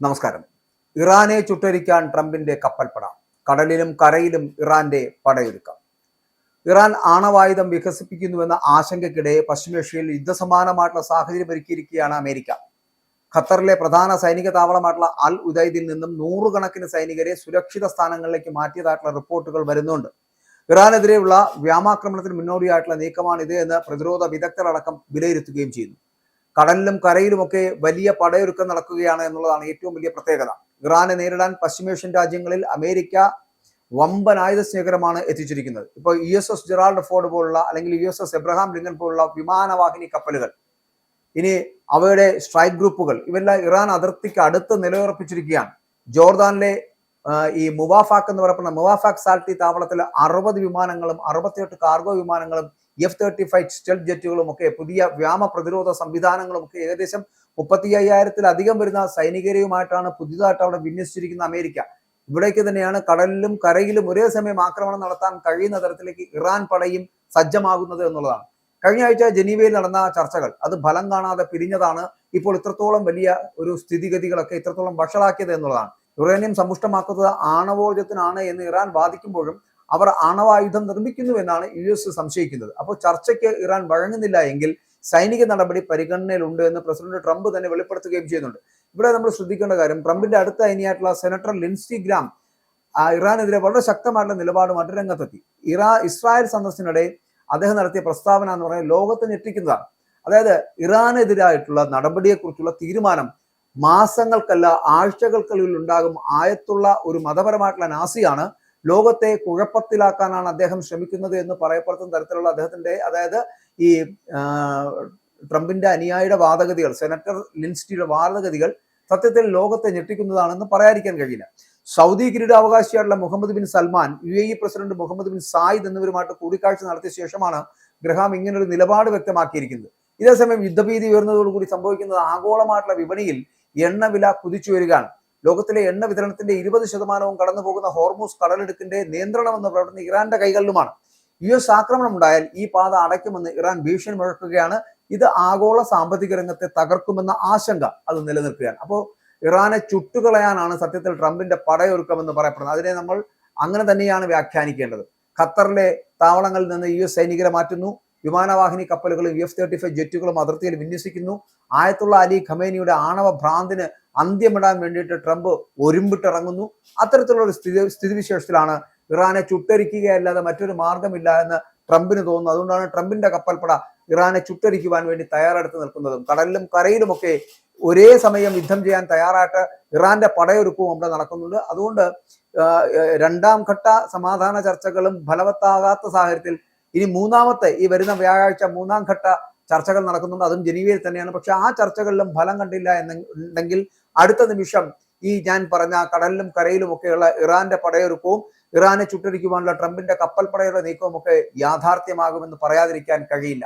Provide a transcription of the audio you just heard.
നമസ്കാരം. ഇറാനെ ചുട്ടരിക്കാൻ ട്രംപിന്റെ കപ്പൽപ്പട. കടലിലും കരയിലും ഇറാന്റെ പടയൊരുക്കം. ഇറാൻ ആണവായുധം വികസിപ്പിക്കുന്നുവെന്ന ആശങ്കയ്ക്കിടെ പശ്ചിമേഷ്യയിൽ യുദ്ധസമാനമായിട്ടുള്ള സാഹചര്യം ഒരുക്കിയിരിക്കുകയാണ് അമേരിക്ക. ഖത്തറിലെ പ്രധാന സൈനിക താവളമായിട്ടുള്ള അൽ ഉദൈദിൽ നിന്നും നൂറുകണക്കിന് സൈനികരെ സുരക്ഷിത സ്ഥാനങ്ങളിലേക്ക് മാറ്റിയതായിട്ടുള്ള റിപ്പോർട്ടുകൾ വരുന്നുണ്ട്. ഇറാനെതിരെയുള്ള വ്യോമാക്രമണത്തിന് മുന്നോടിയായിട്ടുള്ള നീക്കമാണിത് എന്ന് പ്രതിരോധ വിദഗ്ധരടക്കം വിലയിരുത്തുകയും ചെയ്യുന്നു. കടലിലും കരയിലുമൊക്കെ വലിയ പടയൊരുക്കം നടക്കുകയാണ് എന്നുള്ളതാണ് ഏറ്റവും വലിയ പ്രത്യേകത. ഇറാനെ നേരിടാൻ പശ്ചിമേഷ്യൻ രാജ്യങ്ങളിൽ അമേരിക്ക വമ്പൻ ആയുധ ശേഖരമാണ് എത്തിച്ചിരിക്കുന്നത്. ഇപ്പോൾ USS ജെറാൾഡ് ഫോർഡ് പോലുള്ള അല്ലെങ്കിൽ USS എബ്രഹാം ലിങ്കൺ പോലുള്ള വിമാനവാഹിനി കപ്പലുകൾ, ഇനി അവയുടെ സ്ട്രൈക്ക് ഗ്രൂപ്പുകൾ, ഇവയെല്ലാം ഇറാൻ അതിർത്തിക്ക് അടുത്ത് നിലയുറപ്പിച്ചിരിക്കുകയാണ്. ജോർദാനിലെ ഈ മുവാഫാക്ക് എന്ന് പറയപ്പെടുന്ന മുവാഫാക്ക് സാൽട്ടി താവളത്തിൽ 60 വിമാനങ്ങളും 68 കാർഗോ വിമാനങ്ങളും F-35 സ്റ്റെൽത്ത് ജെറ്റുകളും ഒക്കെ പുതിയ വ്യോമ പ്രതിരോധ സംവിധാനങ്ങളും ഒക്കെ ഏകദേശം 35,000-ലധികം വരുന്ന സൈനികരെയുമായിട്ടാണ് പുതിയതായിട്ട് അവിടെ വിന്യസിച്ചിരിക്കുന്ന അമേരിക്ക. ഇവിടേക്ക് തന്നെയാണ് കടലിലും കരയിലും ഒരേ സമയം ആക്രമണം നടത്താൻ കഴിയുന്ന തരത്തിലേക്ക് ഇറാൻ പടയും സജ്ജമാകുന്നത് എന്നുള്ളതാണ്. കഴിഞ്ഞ ആഴ്ച ജനീവയിൽ നടന്ന ചർച്ചകൾ അത് ഫലം കാണാതെ പിരിഞ്ഞതാണ് ഇപ്പോൾ ഇത്രത്തോളം വലിയ ഒരു സ്ഥിതിഗതികളൊക്കെ ഇത്രത്തോളം വഷളാക്കിയത് എന്നുള്ളതാണ്. യുറേനിയം സമ്പുഷ്ടമാക്കുന്നത് ആണവോർജ്ജത്തിനാണ് എന്ന് ഇറാൻ വാദിക്കുമ്പോഴും അവർ ആണവായുധം നിർമ്മിക്കുന്നു എന്നാണ് US സംശയിക്കുന്നത്. അപ്പോൾ ചർച്ചയ്ക്ക് ഇറാൻ വഴങ്ങുന്നില്ല എങ്കിൽ സൈനിക നടപടി പരിഗണനയിലുണ്ട് എന്ന് പ്രസിഡന്റ് ട്രംപ് തന്നെ വെളിപ്പെടുത്തുകയും ചെയ്യുന്നുണ്ട്. ഇവിടെ നമ്മൾ ശ്രദ്ധിക്കേണ്ട കാര്യം, ട്രംപിന്റെ അടുത്ത അനിയായിട്ടുള്ള സെനറ്റർ ലിൻസി ഗ്രാം ഇറാനെതിരെ വളരെ ശക്തമായിട്ടുള്ള നിലപാടുമായിട്ട് രംഗത്തെത്തി. ഇസ്രായേൽ സന്ദർശനത്തിനിടെ അദ്ദേഹം നടത്തിയ പ്രസ്താവന എന്ന് പറയുന്നത് ലോകത്തെ ഞെട്ടിക്കുന്നതാണ്. അതായത് ഇറാനെതിരായിട്ടുള്ള നടപടിയെക്കുറിച്ചുള്ള തീരുമാനം മാസങ്ങൾക്കല്ല ആഴ്ചകൾക്കുള്ളിൽ ഉണ്ടാകും. ആയത്തുള്ള ഒരു മതപരമായിട്ടുള്ള നാസിയാണ്, ലോകത്തെ കുഴപ്പത്തിലാക്കാനാണ് അദ്ദേഹം ശ്രമിക്കുന്നത് എന്ന് പറയപ്പെടുന്ന തരത്തിലുള്ള അദ്ദേഹത്തിന്റെ, അതായത് ഈ ട്രംപിന്റെ അനുയായിയുടെ വാദഗതികൾ, സെനറ്റർ ലിൻസ്റ്റിയുടെ വാദഗതികൾ സത്യത്തിൽ ലോകത്തെ ഞെട്ടിക്കുന്നതാണെന്ന് പറയാതിരിക്കാൻ കഴിയില്ല. സൗദി കിരീടാവകാശിയായിട്ടുള്ള Mohammed bin Salman, UAE president Mohammed bin Zayed എന്നിവരുമായിട്ട് കൂടിക്കാഴ്ച നടത്തിയ ശേഷമാണ് ഗ്രഹാം ഇങ്ങനൊരു നിലപാട് വ്യക്തമാക്കിയിരിക്കുന്നത്. ഇതേസമയം യുദ്ധഭീതി ഉയർന്നതോടുകൂടി സംഭവിക്കുന്നത് ആഗോളമായിട്ടുള്ള വിപണിയിൽ എണ്ണവില കുതിച്ചു വരികയാണ്. ലോകത്തിലെ എണ്ണ വിതരണത്തിന്റെ 20% കടന്നു പോകുന്ന ഹോർമൂസ് കടലിടുക്കിന്റെ നിയന്ത്രണം എന്ന പ്രവർത്തനം ഇറാന്റെ കൈകളിലുമാണ്. US ആക്രമണം ഉണ്ടായാൽ ഈ പാത അടയ്ക്കുമെന്ന് ഇറാൻ ഭീഷണി മുഴക്കുകയാണ്. ഇത് ആഗോള സാമ്പത്തിക രംഗത്തെ തകർക്കുമെന്ന ആശങ്ക അത് നിലനിൽക്കുകയാണ്. അപ്പോൾ ഇറാനെ ചുട്ടുകളയാനാണ് സത്യത്തിൽ ട്രംപിന്റെ പടയൊരുക്കമെന്ന് പറയപ്പെടുന്നത്. അതിനെ നമ്മൾ അങ്ങനെ തന്നെയാണ് വ്യാഖ്യാനിക്കേണ്ടത്. ഖത്തറിലെ താവളങ്ങളിൽ നിന്ന് US സൈനികരെ മാറ്റുന്നു. വിമാനവാഹിനി കപ്പലുകളും F-35 ജെറ്റുകളും അതിർത്തിയിൽ വിന്യസിക്കുന്നു. ആയത്തുള്ള അലി ഖമേനിയുടെ ആണവ ഭ്രാന്തിന് അന്ത്യമിടാൻ വേണ്ടിയിട്ട് ട്രംപ് ഒരുമ്പിട്ടിറങ്ങുന്നു. അത്തരത്തിലുള്ള ഒരു സ്ഥിതിവിശേഷത്തിലാണ് ഇറാനെ ചുട്ടരിക്കുകയല്ലാതെ മറ്റൊരു മാർഗമില്ല എന്ന് ട്രംപിന് തോന്നുന്നു. അതുകൊണ്ടാണ് ട്രംപിന്റെ കപ്പൽപ്പട ഇറാനെ ചുട്ടരിക്കുവാൻ വേണ്ടി തയ്യാറെടുത്ത് നിൽക്കുന്നതും. കടലിലും കരയിലുമൊക്കെ ഒരേ സമയം യുദ്ധം ചെയ്യാൻ തയ്യാറായിട്ട് ഇറാന്റെ പടയൊരുക്കവും അവിടെ നടക്കുന്നുണ്ട്. അതുകൊണ്ട് രണ്ടാം ഘട്ട സമാധാന ചർച്ചകളും ഫലവത്താകാത്ത സാഹചര്യത്തിൽ ഇനി ഈ വരുന്ന വ്യാഴാഴ്ച 3ാം ഘട്ട ചർച്ചകൾ നടക്കുന്നുണ്ട്. അതും ജനീവയിൽ തന്നെയാണ്. പക്ഷെ ആ ചർച്ചകളിലും ഫലം കണ്ടില്ല എന്നുണ്ടെങ്കിൽ അടുത്ത നിമിഷം ഈ ഞാൻ പറഞ്ഞ കടലിലും കരയിലും ഒക്കെയുള്ള ഇറാന്റെ പടയൊരുക്കവും ഇറാനെ ചുട്ടരിക്കുവാനുള്ള ട്രംപിന്റെ കപ്പൽ പടയുടെ നീക്കവും ഒക്കെ യാഥാർത്ഥ്യമാകുമെന്ന് പറയാതിരിക്കാൻ കഴിയില്ല.